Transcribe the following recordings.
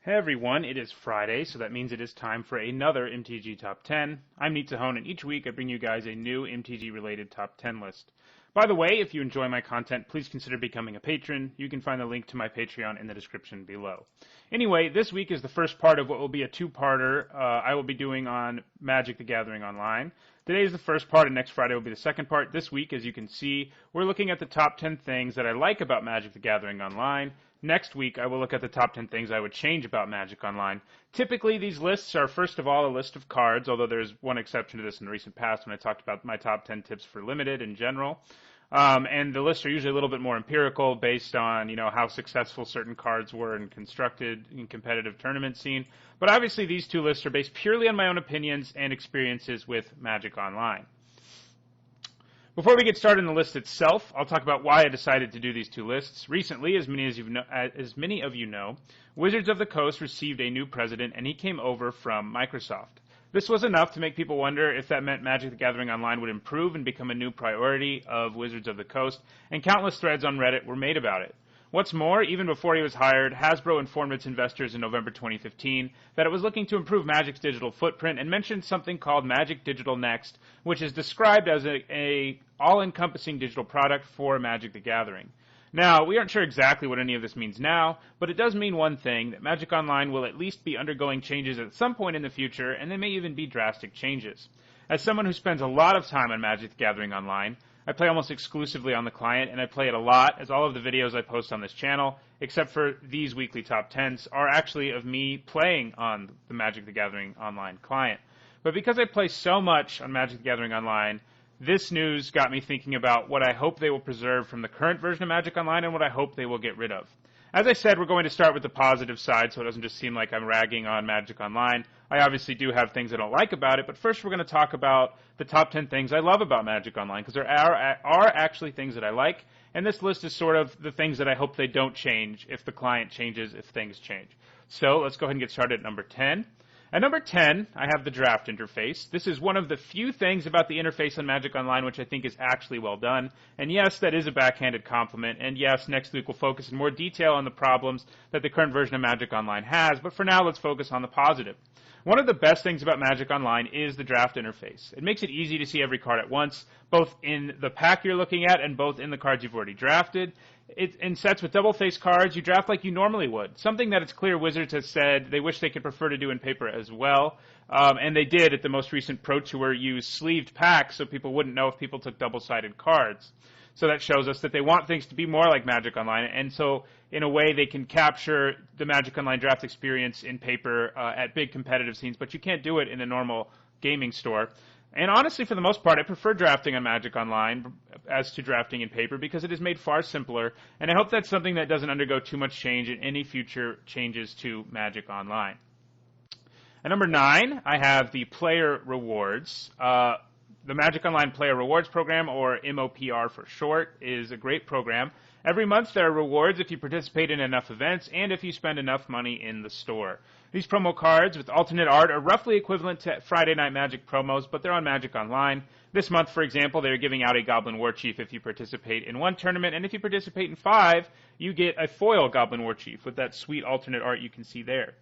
Hey everyone, it is Friday, so that means it is time for another MTG Top 10. I'm Neat Zahone, and each week I bring you guys a new MTG-related Top 10 list. By the way, if you enjoy my content, please consider becoming a patron. You can find the link to my Patreon in the description below. Anyway, this week is the first part of what will be a two-parter I will be doing on Magic the Gathering Online. Today is the first part, and next Friday will be the second part. This week, as you can see, we're looking at the top 10 things that I like about Magic the Gathering Online. Next week, I will look at the top 10 things I would change about Magic Online. Typically, these lists are, first of all, a list of cards, although there's one exception to this in the recent past when I talked about my top 10 tips for Limited in general. And the lists are usually a little bit more empirical based on, how successful certain cards were and constructed in competitive tournament scene. But obviously, these two lists are based purely on my own opinions and experiences with Magic Online. Before we get started on the list itself, I'll talk about why I decided to do these two lists. Recently, as many of you know, Wizards of the Coast received a new president, and he came over from Microsoft. This was enough to make people wonder if that meant Magic the Gathering Online would improve and become a new priority of Wizards of the Coast, and countless threads on Reddit were made about it. What's more, even before he was hired, Hasbro informed its investors in November 2015 that it was looking to improve Magic's digital footprint and mentioned something called Magic Digital Next, which is described as a all-encompassing digital product for Magic the Gathering. Now, we aren't sure exactly what any of this means now, but it does mean one thing, that Magic Online will at least be undergoing changes at some point in the future, and they may even be drastic changes. As someone who spends a lot of time on Magic the Gathering Online, I play almost exclusively on the client, and I play it a lot, as all of the videos I post on this channel, except for these weekly top 10s, are actually of me playing on the Magic the Gathering Online client. But because I play so much on Magic the Gathering Online, this news got me thinking about what I hope they will preserve from the current version of Magic Online and what I hope they will get rid of. As I said, we're going to start with the positive side, so it doesn't just seem like I'm ragging on Magic Online. I obviously do have things I don't like about it, but first we're going to talk about the top 10 things I love about Magic Online, because there are actually things that I like, and this list is sort of the things that I hope they don't change if the client changes, if things change. So let's go ahead and get started at number 10. At number 10, I have the draft interface. This is one of the few things about the interface on Magic Online which I think is actually well done. And yes, that is a backhanded compliment. And yes, next week we'll focus in more detail on the problems that the current version of Magic Online has. But for now, let's focus on the positive. One of the best things about Magic Online is the draft interface. It makes it easy to see every card at once, both in the pack you're looking at and both in the cards you've already drafted. In sets with double-face cards, you draft like you normally would, something that it's clear Wizards has said they wish they could prefer to do in paper as well, and they did at the most recent Pro Tour use sleeved packs so people wouldn't know if people took double-sided cards. So that shows us that they want things to be more like Magic Online, and so in a way they can capture the Magic Online draft experience in paper at big competitive scenes, but you can't do it in a normal gaming store. And honestly, for the most part, I prefer drafting on Magic Online as to drafting in paper because it is made far simpler, and I hope that's something that doesn't undergo too much change in any future changes to Magic Online. At number 9, I have the player rewards. The Magic Online Player Rewards Program, or MOPR for short, is a great program. Every month there are rewards if you participate in enough events and if you spend enough money in the store. These promo cards with alternate art are roughly equivalent to Friday Night Magic promos, but they're on Magic Online. This month, for example, they're giving out a Goblin War Chief if you participate in one tournament, and if you participate in 5, you get a foil Goblin War Chief with that sweet alternate art you can see there.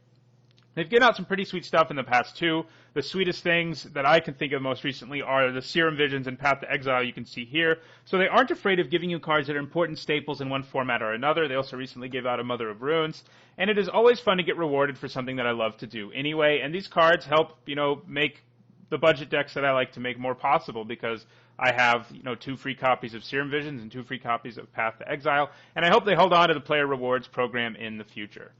They've given out some pretty sweet stuff in the past, too. The sweetest things that I can think of most recently are the Serum Visions and Path to Exile you can see here. So they aren't afraid of giving you cards that are important staples in one format or another. They also recently gave out a Mother of Runes. And it is always fun to get rewarded for something that I love to do anyway. And these cards help, make the budget decks that I like to make more possible because I have, 2 free copies of Serum Visions and 2 free copies of Path to Exile. And I hope they hold on to the Player Rewards program in the future.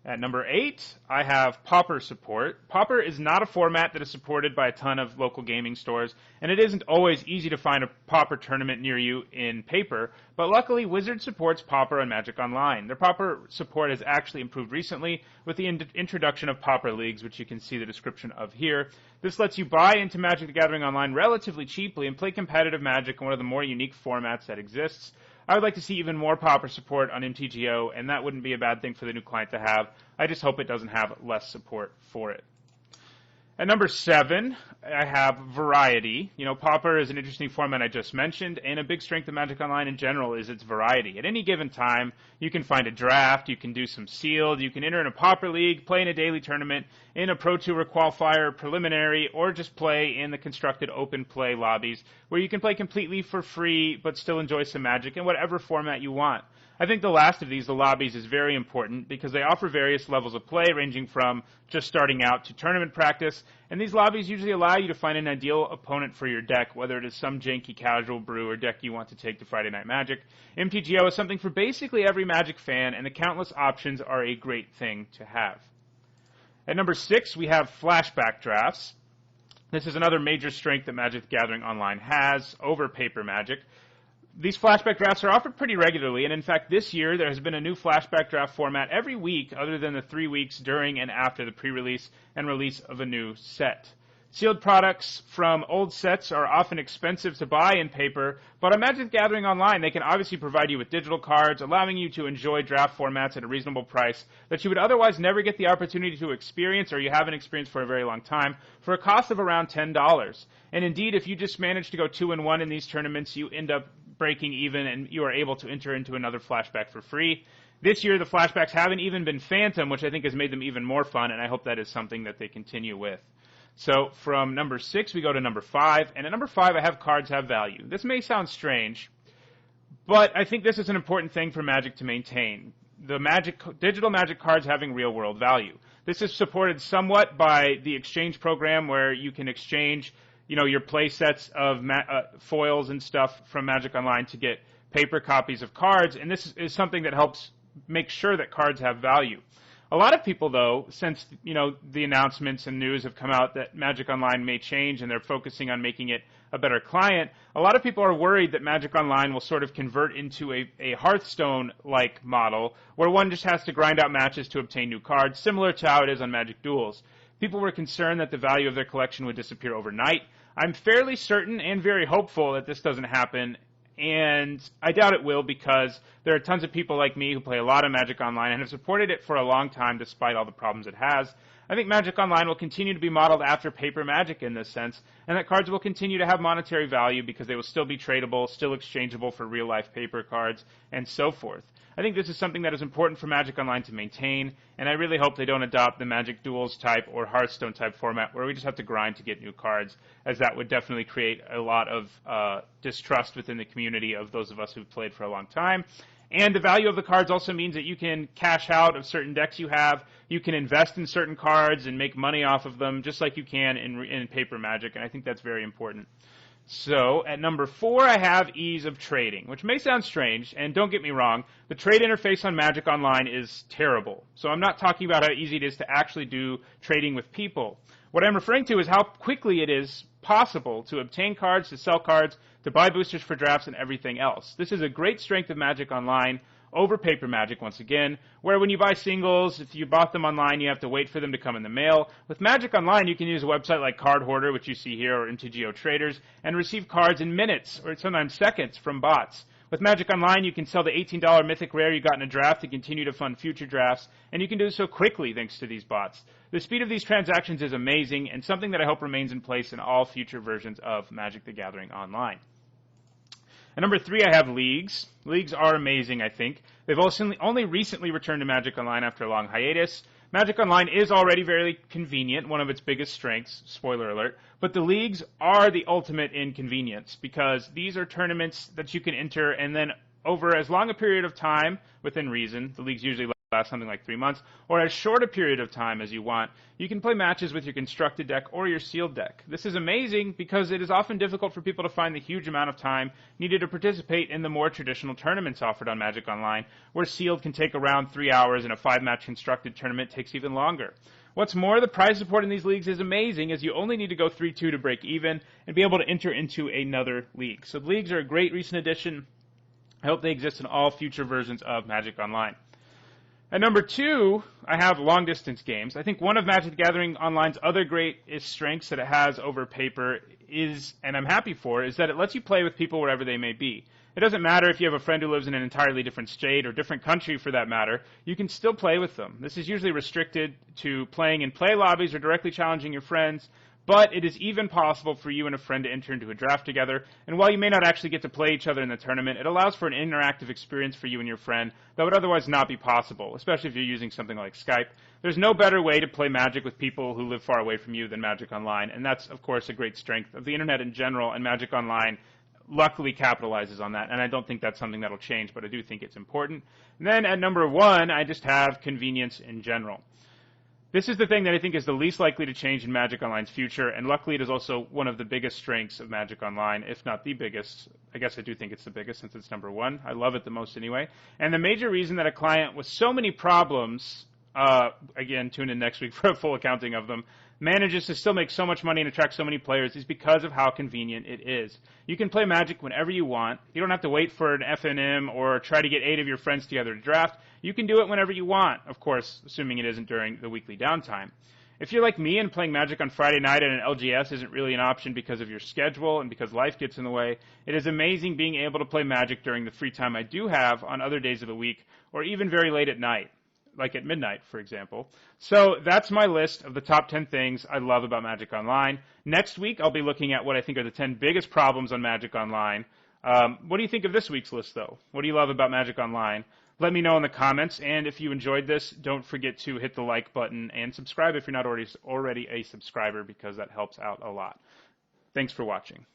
At number 8, I have Pauper Support. Pauper is not a format that is supported by a ton of local gaming stores, and it isn't always easy to find a Pauper tournament near you in paper, but luckily Wizards supports Pauper on Magic Online. Their Pauper support has actually improved recently with the introduction of Pauper Leagues, which you can see the description of here. This lets you buy into Magic the Gathering Online relatively cheaply and play competitive Magic in one of the more unique formats that exists. I would like to see even more Pauper support on MTGO, and that wouldn't be a bad thing for the new client to have. I just hope it doesn't have less support for it. At number 7, I have variety. You know, Pauper is an interesting format I just mentioned, and a big strength of Magic Online in general is its variety. At any given time, you can find a draft, you can do some sealed, you can enter in a Pauper League, play in a daily tournament, in a Pro Tour qualifier, preliminary, or just play in the constructed open play lobbies, where you can play completely for free, but still enjoy some Magic in whatever format you want. I think the last of these, the lobbies, is very important because they offer various levels of play ranging from just starting out to tournament practice, and these lobbies usually allow you to find an ideal opponent for your deck, whether it is some janky casual brew or deck you want to take to Friday Night Magic. MTGO is something for basically every Magic fan, and the countless options are a great thing to have. At number 6, we have Flashback Drafts. This is another major strength that Magic the Gathering Online has over paper Magic. These flashback drafts are offered pretty regularly, and in fact this year there has been a new flashback draft format every week other than the 3 weeks during and after the pre-release and release of a new set. Sealed products from old sets are often expensive to buy in paper, but on Magic the Gathering Online they can obviously provide you with digital cards, allowing you to enjoy draft formats at a reasonable price that you would otherwise never get the opportunity to experience or you haven't experienced for a very long time for a cost of around $10. And indeed, if you just manage to go 2-1 in these tournaments, you end up breaking even and you are able to enter into another flashback for free. This year the flashbacks haven't even been Phantom, which I think has made them even more fun, and I hope that is something that they continue with. So from number 6 we go to number 5, and at number 5 I have cards have value. This may sound strange, but I think this is an important thing for Magic to maintain. The digital Magic cards having real world value. This is supported somewhat by the exchange program where you can exchange your play sets of foils and stuff from Magic Online to get paper copies of cards, and this is something that helps make sure that cards have value. A lot of people, though, since the announcements and news have come out that Magic Online may change and they're focusing on making it a better client, a lot of people are worried that Magic Online will sort of convert into a Hearthstone-like model where one just has to grind out matches to obtain new cards, similar to how it is on Magic Duels. People were concerned that the value of their collection would disappear overnight. I'm fairly certain and very hopeful that this doesn't happen, and I doubt it will because there are tons of people like me who play a lot of Magic Online and have supported it for a long time despite all the problems it has. I think Magic Online will continue to be modeled after paper Magic in this sense, and that cards will continue to have monetary value because they will still be tradable, still exchangeable for real-life paper cards, and so forth. I think this is something that is important for Magic Online to maintain, and I really hope they don't adopt the Magic Duels type or Hearthstone type format where we just have to grind to get new cards, as that would definitely create a lot of distrust within the community of those of us who've played for a long time. And the value of the cards also means that you can cash out of certain decks you have, you can invest in certain cards and make money off of them just like you can in paper Magic, and I think that's very important. So, at number 4, I have ease of trading, which may sound strange, and don't get me wrong, the trade interface on Magic Online is terrible. So I'm not talking about how easy it is to actually do trading with people. What I'm referring to is how quickly it is possible to obtain cards, to sell cards, to buy boosters for drafts, and everything else. This is a great strength of Magic Online over paper Magic once again, where when you buy singles, if you bought them online, you have to wait for them to come in the mail. With Magic Online, you can use a website like Card Hoarder, which you see here, or MTGO Traders, and receive cards in minutes, or sometimes seconds, from bots. With Magic Online, you can sell the $18 Mythic Rare you got in a draft to continue to fund future drafts, and you can do so quickly thanks to these bots. The speed of these transactions is amazing, and something that I hope remains in place in all future versions of Magic the Gathering Online. At number 3, I have leagues. Leagues are amazing, I think. They've also only recently returned to Magic Online after a long hiatus. Magic Online is already very convenient, one of its biggest strengths, spoiler alert, but the leagues are the ultimate inconvenience because these are tournaments that you can enter and then over as long a period of time, within reason, the leagues usually last something like 3 months, or as short a period of time as you want, you can play matches with your constructed deck or your sealed deck. This is amazing because it is often difficult for people to find the huge amount of time needed to participate in the more traditional tournaments offered on Magic Online, where sealed can take around 3 hours and a 5-match constructed tournament takes even longer. What's more, the prize support in these leagues is amazing as you only need to go 3-2 to break even and be able to enter into another league. So the leagues are a great recent addition. I hope they exist in all future versions of Magic Online. At number 2, I have long-distance games. I think one of Magic the Gathering Online's other great strengths that it has over paper is, and I'm happy for, is that it lets you play with people wherever they may be. It doesn't matter if you have a friend who lives in an entirely different state or different country for that matter, you can still play with them. This is usually restricted to playing in play lobbies or directly challenging your friends, but it is even possible for you and a friend to enter into a draft together, and while you may not actually get to play each other in the tournament, it allows for an interactive experience for you and your friend that would otherwise not be possible, especially if you're using something like Skype. There's no better way to play Magic with people who live far away from you than Magic Online, and that's, of course, a great strength of the internet in general, and Magic Online luckily capitalizes on that, and I don't think that's something that'll change, but I do think it's important. And then at number 1, I just have convenience in general. This is the thing that I think is the least likely to change in Magic Online's future, and luckily it is also one of the biggest strengths of Magic Online, if not the biggest. I guess I do think it's the biggest since it's number 1. I love it the most anyway. And the major reason that a client with so many problems, again, tune in next week for a full accounting of them, manages to still make so much money and attract so many players is because of how convenient it is. You can play Magic whenever you want. You don't have to wait for an FNM or try to get 8 of your friends together to draft. You can do it whenever you want, of course, assuming it isn't during the weekly downtime. If you're like me and playing Magic on Friday night at an LGS isn't really an option because of your schedule and because life gets in the way, it is amazing being able to play Magic during the free time I do have on other days of the week or even very late at night, like at midnight, for example. So that's my list of the top 10 things I love about Magic Online. Next week, I'll be looking at what I think are the 10 biggest problems on Magic Online. What do you think of this week's list, though? What do you love about Magic Online? Let me know in the comments, and if you enjoyed this, don't forget to hit the like button and subscribe if you're not already a subscriber, because that helps out a lot. Thanks for watching.